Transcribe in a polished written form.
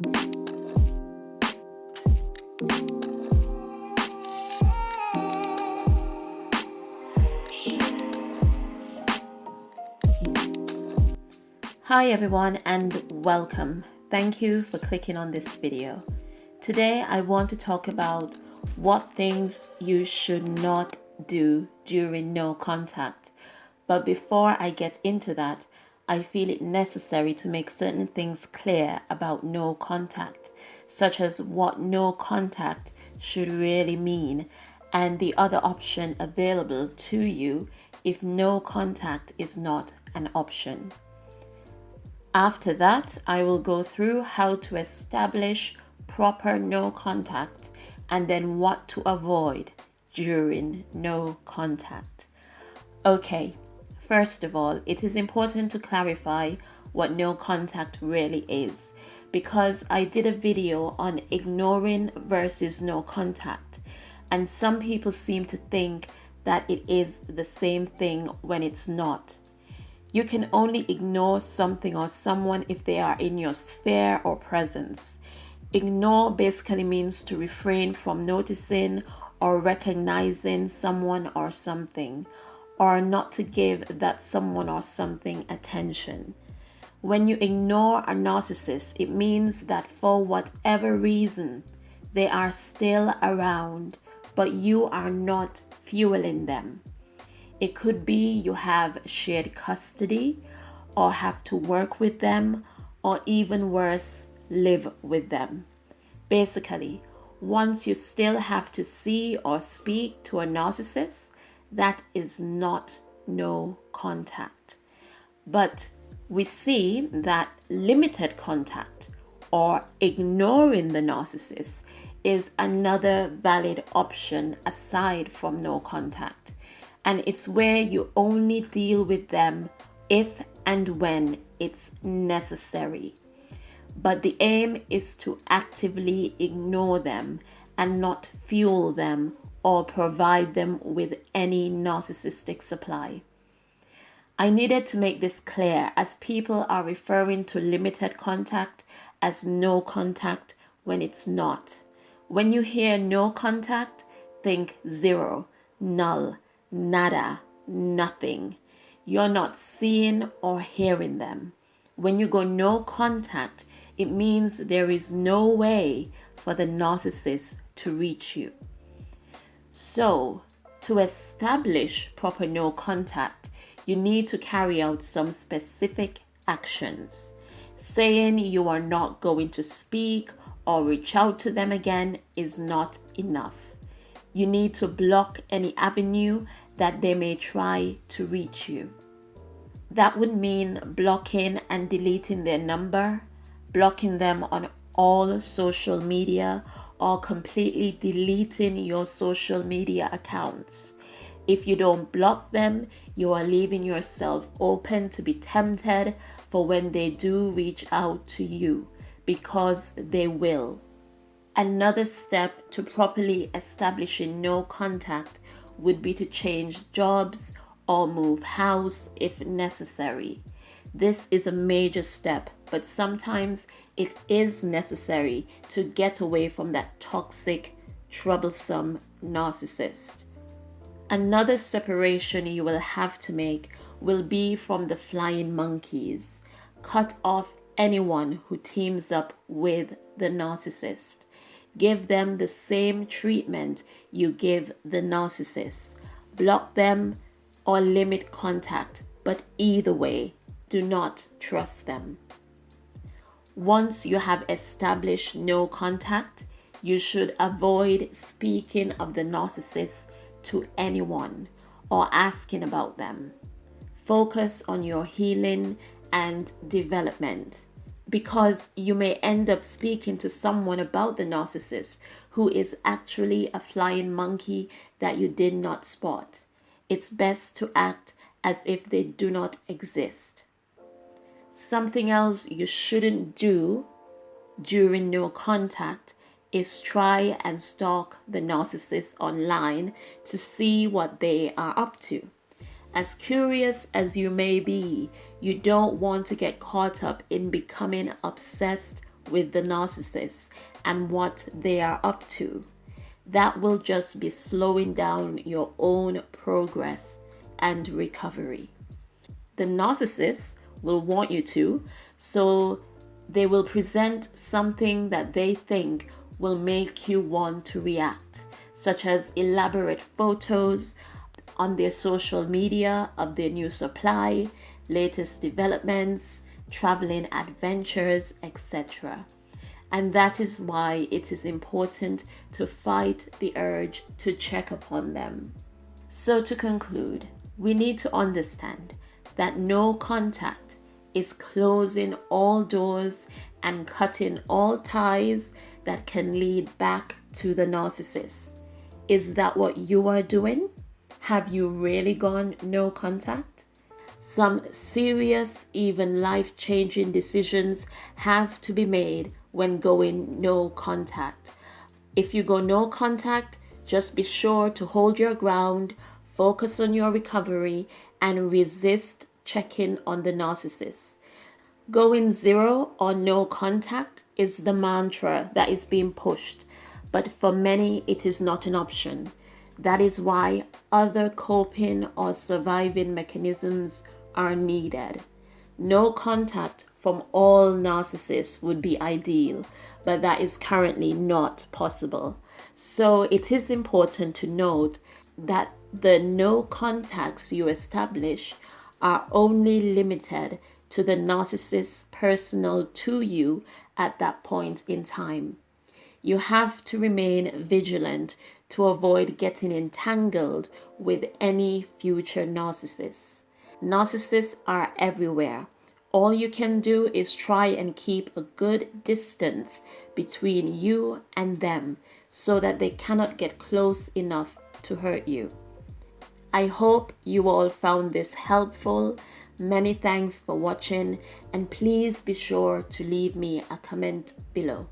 Hi everyone and welcome. Thank you for clicking on this video. Today I want to talk about what things you should not do during no contact. But before I get into that, I feel it necessary to make certain things clear about no contact, such as what no contact should really mean and the other option available to you if no contact is not an option. After that, I will go through how to establish proper no contact and then what to avoid during no contact. Okay, first of all, it is important to clarify what no contact really is, because I did a video on ignoring versus no contact, and some people seem to think that it is the same thing when it's not. You can only ignore something or someone if they are in your sphere or presence. Ignore basically means to refrain from noticing or recognizing someone or something, or not to give that someone or something attention. When you ignore a narcissist, it means that for whatever reason, they are still around, but you are not fueling them. It could be you have shared custody, or have to work with them, or even worse, live with them. Basically, once you still have to see or speak to a narcissist, that is not no contact. But we see that limited contact or ignoring the narcissist is another valid option aside from no contact. And it's where you only deal with them if and when it's necessary. But the aim is to actively ignore them and not fuel them or provide them with any narcissistic supply. I needed to make this clear as people are referring to limited contact as no contact when it's not. When you hear no contact, think zero, null, nada, nothing. You're not seeing or hearing them. When you go no contact, it means there is no way for the narcissist to reach you. So, to establish proper no contact, you need to carry out some specific actions. Saying you are not going to speak or reach out to them again is not enough. You need to block any avenue that they may try to reach you. That would mean blocking and deleting their number, blocking them on all social media, or completely deleting your social media accounts. If you don't block them, you are leaving yourself open to be tempted for when they do reach out to you, because they will. Another step to properly establishing no contact would be to change jobs or move house if necessary. This is a major step, but sometimes it is necessary to get away from that toxic, troublesome narcissist. Another separation you will have to make will be from the flying monkeys. Cut off anyone who teams up with the narcissist. Give them the same treatment you give the narcissist. Block them or limit contact, but either way, do not trust them. Once you have established no contact, you should avoid speaking of the narcissist to anyone or asking about them. Focus on your healing and development, because you may end up speaking to someone about the narcissist who is actually a flying monkey that you did not spot. It's best to act as if they do not exist. Something else you shouldn't do during no contact is try and stalk the narcissist online to see what they are up to. As curious as you may be, you don't want to get caught up in becoming obsessed with the narcissist and what they are up to, that will just be slowing down your own progress and recovery. The narcissist will want you to, so they will present something that they think will make you want to react, such as elaborate photos on their social media of their new supply, latest developments, traveling adventures, etc. And that is why it is important to fight the urge to check upon them. So to conclude, we need to understand that no contact is closing all doors and cutting all ties that can lead back to the narcissist. Is that what you are doing? Have you really gone no contact? Some serious, even life-changing decisions have to be made when going no contact. If you go no contact, just be sure to hold your ground, focus on your recovery, and resist checking on the narcissist. Going zero or no contact is the mantra that is being pushed, but for many it is not an option. That is why other coping or surviving mechanisms are needed. No contact from all narcissists would be ideal, but that is currently not possible. So it is important to note that the no contacts you establish are only limited to the narcissist personal to you at that point in time. You have to remain vigilant to avoid getting entangled with any future narcissists. Narcissists are everywhere. All you can do is try and keep a good distance between you and them so that they cannot get close enough to hurt you. I hope you all found this helpful. Many thanks for watching, and please be sure to leave me a comment below.